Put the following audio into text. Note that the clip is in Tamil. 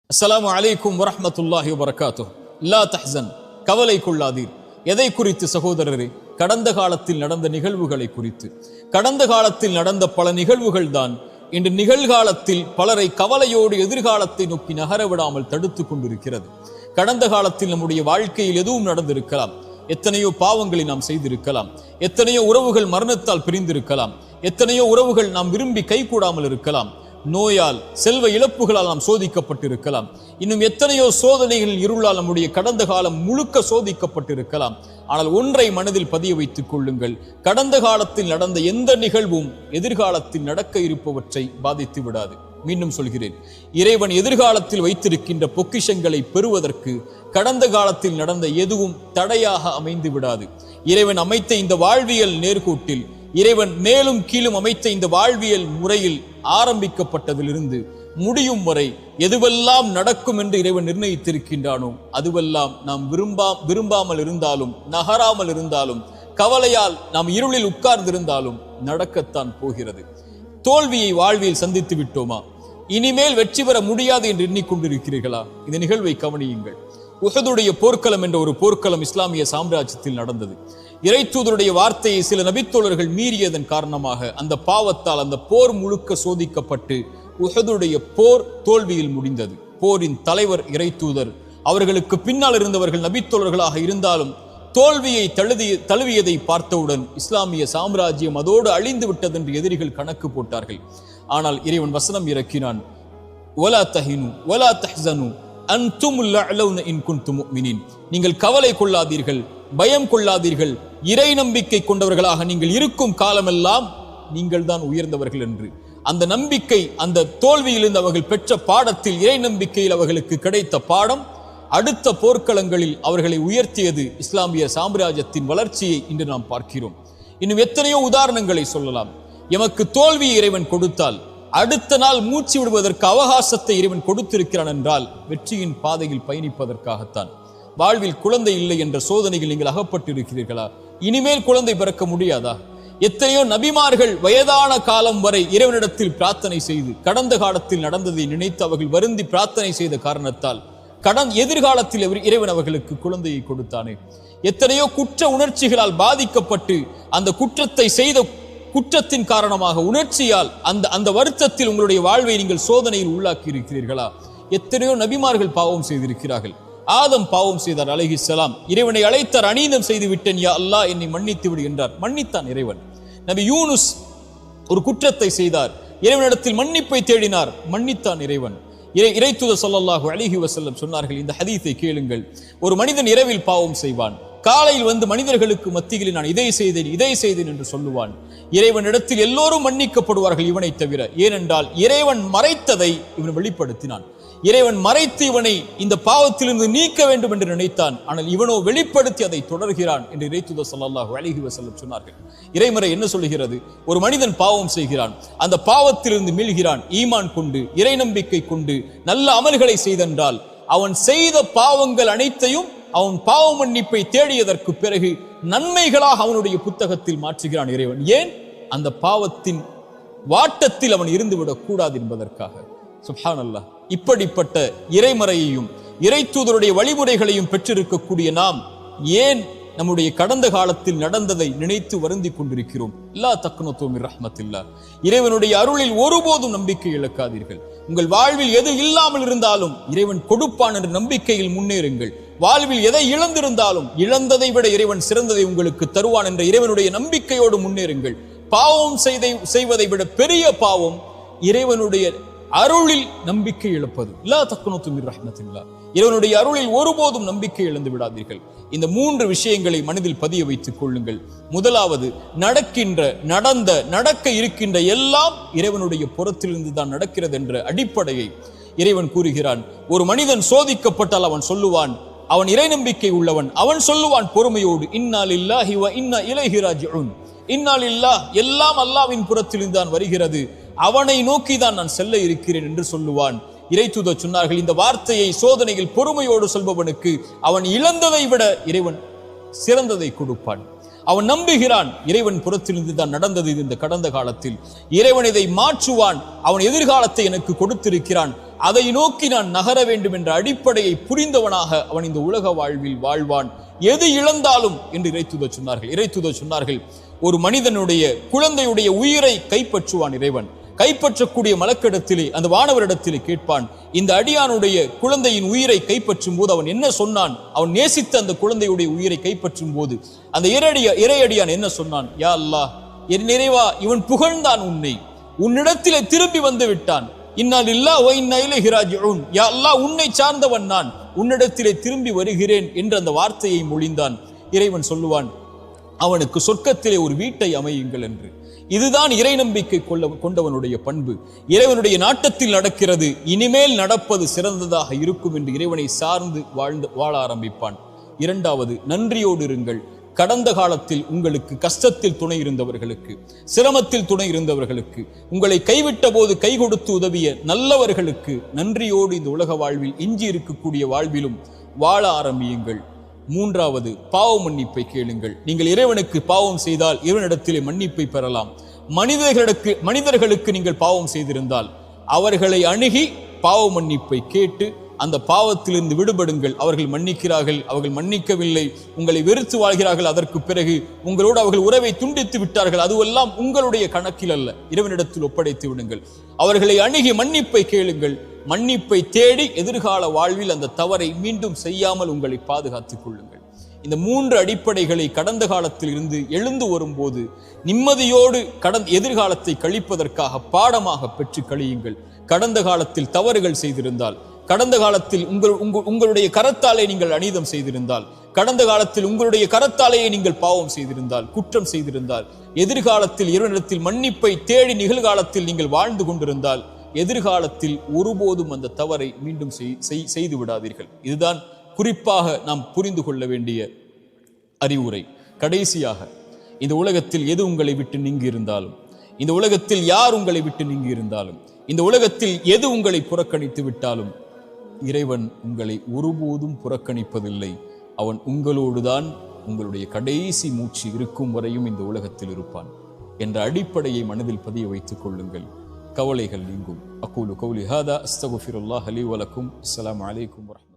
அஸ்ஸலாமு அலைக்கும் வரஹ்மத்துல்லாஹி வபரகாத்துஹ். லா தஹ்சன், கவலை கொள்ளாதீர். எதை குறித்து சகோதரரே? கடந்த காலத்தில் நடந்த நிகழ்வுகளை குறித்து. கடந்த காலத்தில் நடந்த பல நிகழ்வுகள் தான் இன்று நிகழ்காலத்தில் பலரை கவலையோடு எதிர்காலத்தை நோக்கி நகர விடாமல் தடுத்து கொண்டிருக்கிறது. கடந்த காலத்தில் நம்முடைய வாழ்க்கையில் எதுவும் நடந்திருக்கலாம். எத்தனையோ பாவங்களை நாம் செய்திருக்கலாம். எத்தனையோ உறவுகள் மரணத்தால் பிரிந்திருக்கலாம். எத்தனையோ உறவுகள் நாம் விரும்பி கைகூடாமல் இருக்கலாம். நோயால், செல்வ இழப்புகளால் நாம் சோதிக்கப்பட்டிருக்கலாம். இன்னும் எத்தனையோ சோதனைகளில் இருளால் நம்முடைய கடந்த காலம் முழுக்க சோதிக்கப்பட்டிருக்கலாம். ஆனால் ஒன்றை மனதில் பதிய வைத்துக் கொள்ளுங்கள், கடந்த காலத்தில் நடந்த எந்த நிகழ்வும் எதிர்காலத்தில் நடக்க இருப்பவற்றை பாதித்து விடாது. மீண்டும் சொல்கிறேன், இறைவன் எதிர்காலத்தில் வைத்திருக்கின்ற பொக்கிஷங்களை பெறுவதற்கு கடந்த காலத்தில் நடந்த எதுவும் தடையாக அமைந்து விடாது. இறைவன் அமைத்த இந்த வாழ்வியல் நேர்கோட்டில், இறைவன் மேலும் கீழும் அமைத்த இந்த வாழ்வியல் முறையில் ஆரம்பிக்கப்பட்டதிலிருந்து முடியும் வரை எதுவெல்லாம் நடக்கும் என்று இறைவன் நிர்ணயித்திருக்கின்றானோ அதுவெல்லாம் நாம் விரும்பாமல் இருந்தாலும், நகராமல் இருந்தாலும், கவலையால் நாம் இருளில் உட்கார்ந்திருந்தாலும் நடக்கத்தான் போகிறது. தோல்வியை வாழ்வில் சந்தித்து விட்டோமா? இனிமேல் வெற்றி பெற முடியாது என்று எண்ணிக்கொண்டிருக்கிறீர்களா? இந்த நிகழ்வை கவனியுங்கள். உஹதுடைய போர்க்களம் என்ற ஒரு போர்க்களம் இஸ்லாமிய சாம்ராஜ்யத்தில் நடந்தது. இறைத்தூதருடைய வார்த்தையை சில நபித்தோழர்கள் மீறியதன் காரணமாக அந்த பாவத்தால் அந்த போர் முழுக்க சோதிக்கப்பட்டு உஹதுடைய போர் தோல்வியில் முடிந்தது. போரின் தலைவர் இறைத்தூதர், அவர்களுக்கு பின்னால் இருந்தவர்கள் நபித்தோழர்களாக இருந்தாலும் தோல்வியை தழுவியதை பார்த்தவுடன் இஸ்லாமிய சாம்ராஜ்யம் அதோடு அழிந்து விட்டது என்று எதிரிகள் கணக்கு போட்டார்கள். ஆனால் இறைவன் வசனம் இறக்கினான், வலா தஹினு வலா தஹ்சனு அன்துமுல் அலௌன இன் குன்தும் முஃமினீன். நீங்கள் கவலை கொள்ளாதீர்கள், பயம் கொள்ளாதீர்கள், இறை நம்பிக்கை கொண்டவர்களாக நீங்கள் இருக்கும் காலமெல்லாம் நீங்கள் தான் உயர்ந்தவர்கள் என்று. அந்த நம்பிக்கை, அந்த தோல்வியிலிருந்து அவர்கள் பெற்ற பாடத்தில், இறை நம்பிக்கையில் அவர்களுக்கு கிடைத்த பாடம் அடுத்த போர்க்களங்களில் அவர்களை உயர்த்தியது. இஸ்லாமிய சாம்ராஜ்யத்தின் வளர்ச்சியை இன்று நாம் பார்க்கிறோம். இன்னும் எத்தனையோ உதாரணங்களை சொல்லலாம். எமக்கு தோல்வியை இறைவன் கொடுத்தால் அடுத்த நாள் மூச்சு விடுவதற்கு அவகாசத்தை இறைவன் கொடுத்திருக்கிறான் என்றால் வெற்றியின் பாதையில் பயணிப்பதற்காகத்தான். வாழ்வில் குழந்தை இல்லை என்ற சோதனைகள் நீங்கள் அகப்பட்டிருக்கிறீர்களா? இனிமேல் குழந்தை பிறக்க முடியாதா? எத்தனையோ நபிமார்கள் வயதான காலம் வரை இறைவனிடத்தில் பிரார்த்தனை செய்து கடந்த காலத்தில் நடந்ததை நினைத்து அவர்கள் வருந்தி பிரார்த்தனை செய்த காரணத்தால் எதிர்காலத்தில் இறைவன் அவர்களுக்கு குழந்தையை கொடுத்தானே. எத்தனையோ குற்ற உணர்ச்சிகளால் பாதிக்கப்பட்டு அந்த குற்றத்தை செய்த குற்றத்தின் காரணமாக உணர்ச்சியால் அந்த வருத்தத்தில் உங்களுடைய வாழ்வை நீங்கள் சோதனையில் உள்ளாக்கி இருக்கிறீர்களா? எத்தனையோ நபிமார்கள் பாவம் செய்திருக்கிறார்கள். ஆதம் பாவம் செய்தார் அலைஹிஸ்ஸலாம். இறைவனை அழைத்தார், அநீதம் செய்து விட்டேன் யா அல்லாஹ், என்னை மன்னித்து விடு என்றார். மன்னித்தான் இறைவன். நபி யூனுஸ் ஒரு குற்றத்தை செய்தார், இறைவனிடத்தில் மன்னிப்பை தேடினார், மன்னித்தான் இறைவன். இறைத்தூதர் ஸல்லல்லாஹு அலைஹி வஸல்லம் சொன்னார்கள், இந்த ஹதீஸை கேளுங்கள். ஒரு மனிதன் இரவில் பாவம் செய்வான், காலையில் வந்து மனிதர்களுக்கு மத்தியில் நான் இதை செய்தேன் என்று சொல்லுவான். இறைவனிடத்தில் எல்லோரும் மன்னிக்கப்படுவார்கள் இவனை தவிர. ஏனென்றால் இறைவன் மறைத்ததை இவன் வெளிப்படுத்தினான். இறைவன் மறைத்து இவனை இந்த பாவத்திலிருந்து நீக்க வேண்டும் என்று நினைத்தான். ஆனால் இவனோ வெளிப்படுத்தி அதை தொடர்கிறான் என்று இறைத்தூதர் ஸல்லல்லாஹு அலைஹி வஸல்லம் சொன்னார்கள். இறைமறை என்ன சொல்கிறது? ஒரு மனிதன் பாவம் செய்கிறான், அந்த பாவத்திலிருந்து மீள்கிறான், ஈமான் கொண்டு, இறை நம்பிக்கை கொண்டு நல்ல அமல்களை செய்தென்றால் அவன் செய்த பாவங்கள் அனைத்தையும் அவன் பாவ மன்னிப்பை தேடியதற்கு பிறகு நன்மைகளாக அவனுடைய புத்தகத்தில் மாற்றுகிறான் இறைவன். ஏன்? அந்த பாவத்தின் வாட்டத்தில் அவன் இருந்துவிடக் கூடாது என்பதற்காக. சுப்ஹானல்லாஹ். இப்படிப்பட்ட இறைமறையையும் இறைத்தூதருடைய வழிமுறைகளையும் பெற்றிருக்கக்கூடிய நாம் ஏன் நம்முடைய கடந்த காலத்தில் நடந்ததை நினைத்து வருந்தி கொண்டிருக்கிறோம்? லா தக்னது மின் ரஹ்மத்தில்லாஹ். இறைவனுடைய அருளில் ஒருபோதும் நம்பிக்கை இழக்காதீர்கள். உங்கள் வாழ்வில் எது இல்லாமல் இருந்தாலும் இறைவன் கொடுப்பான் என்ற நம்பிக்கையில் முன்னேறுங்கள். வாழ்வில் எதை இழந்திருந்தாலும் இழந்ததை விட இறைவன் சிறந்ததை உங்களுக்கு தருவான் என்ற இறைவனுடைய நம்பிக்கையோடு முன்னேறுங்கள். பாவம் செய்வதை விட பெரிய பாவம் இறைவனுடைய அருளில் நம்பிக்கை இழப்பது. லா தக்னது மின் ரஹ்மத்தில்லாஹ். இறைவனுடைய அருளில் ஒருபோதும் நம்பிக்கை இழந்து விடாதீர்கள். இந்த 3 விஷயங்களை மனதில் பதிய வைத்துக் கொள்ளுங்கள். முதலாவது, நடக்க இருக்கின்ற எல்லாம் இறைவனுடைய புறத்திலிருந்து தான் நடக்கிறது என்ற அடிப்படையை இறைவன் கூறுகிறான். ஒரு மனிதன் சோதிக்கப்பட்டால் அவன் சொல்லுவான், அவன் இறை நம்பிக்கை உள்ளவன், அவன் சொல்லுவான் பொறுமையோடு, இன்னா லில்லாஹி வ இன்னா இலைஹி ராஜிஊன். இன்னா லில்லாஹ், எல்லாம் அல்லாஹ்வின் புறத்திலிருந்து தான் வருகிறது, அவனை நோக்கி தான் நான் செல்ல இருக்கிறேன் என்று சொல்லுவான். இறைத்தூதர் சொன்னார்கள், இந்த வார்த்தையை சோதனையில் பொறுமையோடு சொல்பவனுக்கு அவன் இழந்ததை விட இறைவன் சிறந்ததை கொடுப்பான். அவன் நம்புகிறான், இறைவன் புறத்திலிருந்து தான் நடந்தது இந்த கடந்த காலத்தில், இறைவன் இதை மாற்றுவான், அவன் எதிர்காலத்தை எனக்கு கொடுத்திருக்கிறான், அதை நோக்கி நான் நகர வேண்டும் என்ற அடிப்படையை புரிந்தவனாக அவன் இந்த உலக வாழ்வில் வாழ்வான். எது இழந்தாலும் என்று இறைத்தூதர் சொன்னார்கள், ஒரு மனிதனுடைய குழந்தையுடைய உயிரை கைப்பற்றுவான் இறைவன். கைப்பற்றக்கூடிய மலக்கிடத்திலே அந்த வானவரிடத்திலே கேட்பான், இந்த அடியானுடைய குழந்தையின் உயிரை கைப்பற்றும் போது அவன் என்ன சொன்னான்? அவன் நேசித்த அந்த குழந்தையுடைய உயிரை கைப்பற்றும் போது அந்த இறையடியான் என்ன சொன்னான்? யா அல்லாஹ், என் நிறைவா, இவன் புகழ்ந்தான் உன்னை, உன்னிடத்திலே திரும்பி வந்து விட்டான். இன்னா லில்லாஹி வ இன்னா இலைஹி ராஜிஊன். யா அல்லாஹ், உன்னை சார்ந்தவன் நான், உன்னிடத்திலே திரும்பி வருகிறேன் என்று அந்த வார்த்தையை மொழிந்தான். இறைவன் சொல்லுவான், அவனுக்கு சொர்க்கத்திலே ஒரு வீட்டை அமையுங்கள் என்று. இதுதான் இறை நம்பிக்கை கொண்டவனுடைய பண்பு. இறைவனுடைய நாட்டத்தில் நடக்கிறது, இனிமேல் நடப்பது சிறந்ததாக இருக்கும் என்று இறைவனை சார்ந்து வாழ ஆரம்பிப்பான். இரண்டாவது, நன்றியோடு இருங்கள். கடந்த காலத்தில் உங்களுக்கு கஷ்டத்தில் துணை இருந்தவர்களுக்கு, சிரமத்தில் துணை இருந்தவர்களுக்கு, உங்களை கைவிட்ட போது கை கொடுத்து உதவிய நல்லவர்களுக்கு நன்றியோடு இந்த உலக வாழ்வில், எஞ்சி இருக்கக்கூடிய வாழ்விலும் வாழ ஆரம்பியுங்கள். மூன்றாவது, பாவ மன்னிப்பை கேளுங்கள். நீங்கள் இறைவனுக்கு பாவம் செய்தால் இறைவனிடத்திலே மன்னிப்பை பெறலாம். மனிதர்களுக்கு நீங்கள் பாவம் செய்திருந்தால் அவர்களை அணுகி பாவ மன்னிப்பை கேட்டு அந்த பாவத்திலிருந்து விடுபடுங்கள். அவர்கள் மன்னிக்கிறார்கள், அவர்கள் மன்னிக்கவில்லை, உங்களை வெறுத்து வாழ்கிறார்கள், அதற்கு பிறகு உங்களோடு அவர்கள் உறவை துண்டித்து விட்டார்கள், அதுவெல்லாம் உங்களுடைய கணக்கில் அல்ல, இறைவனிடத்தில் ஒப்படைத்து விடுங்கள். அவர்களை அணுகி மன்னிப்பை கேளுங்கள். மன்னிப்பை தேடி எதிர்கால வாழ்வில் அந்த தவறை மீண்டும் செய்யாமல் உங்களை பாதுகாத்துக் கொள்ளுங்கள். இந்த மூன்று அடிப்படைகளை கடந்த காலத்தில் இருந்து எழுந்து வரும்போது நிம்மதியோடு எதிர்காலத்தை கழிப்பதற்காக பாடமாக பெற்று கழியுங்கள். கடந்த காலத்தில் தவறுகள் செய்திருந்தால், கடந்த காலத்தில் உங்களுடைய கரத்தாலே நீங்கள் அநீதம் செய்திருந்தால், கடந்த காலத்தில் உங்களுடைய கரத்தாலேயே நீங்கள் பாவம் செய்திருந்தால், குற்றம் செய்திருந்தால், எதிர்காலத்தில் இறைவனிடத்தில் மன்னிப்பை தேடி நிகழ்காலத்தில் நீங்கள் வாழ்ந்து கொண்டிருந்தால், எதிர்காலத்தில் ஒருபோதும் அந்த தவறை மீண்டும் செய்து விடாதீர்கள். இதுதான் குறிப்பாக நாம் புரிந்து கொள்ள வேண்டிய அறிவுரை. கடைசியாக, இந்த உலகத்தில் எது உங்களை விட்டு நீங்கி இருந்தாலும், இந்த உலகத்தில் யார் உங்களை விட்டு நீங்கி இருந்தாலும், இந்த உலகத்தில் எது உங்களை புறக்கணித்து விட்டாலும், இறைவன் உங்களை ஒருபோதும் புறக்கணிப்பதில்லை. அவன் உங்களோடுதான் உங்களுடைய கடைசி மூச்சு இருக்கும் வரையும் இந்த உலகத்தில் இருப்பான் என்ற அடிப்படையை மனதில் பதிய வைத்துக் கொள்ளுங்கள். கவலைகள் நீங்கும். அகூலு கௌலி ஹாதா அஸ்தகுஃபிருல்லாஹ் லி வ லக்கும். அஸ்ஸலாமு அலைக்கும் வரஹ்மத்துல்லாஹி.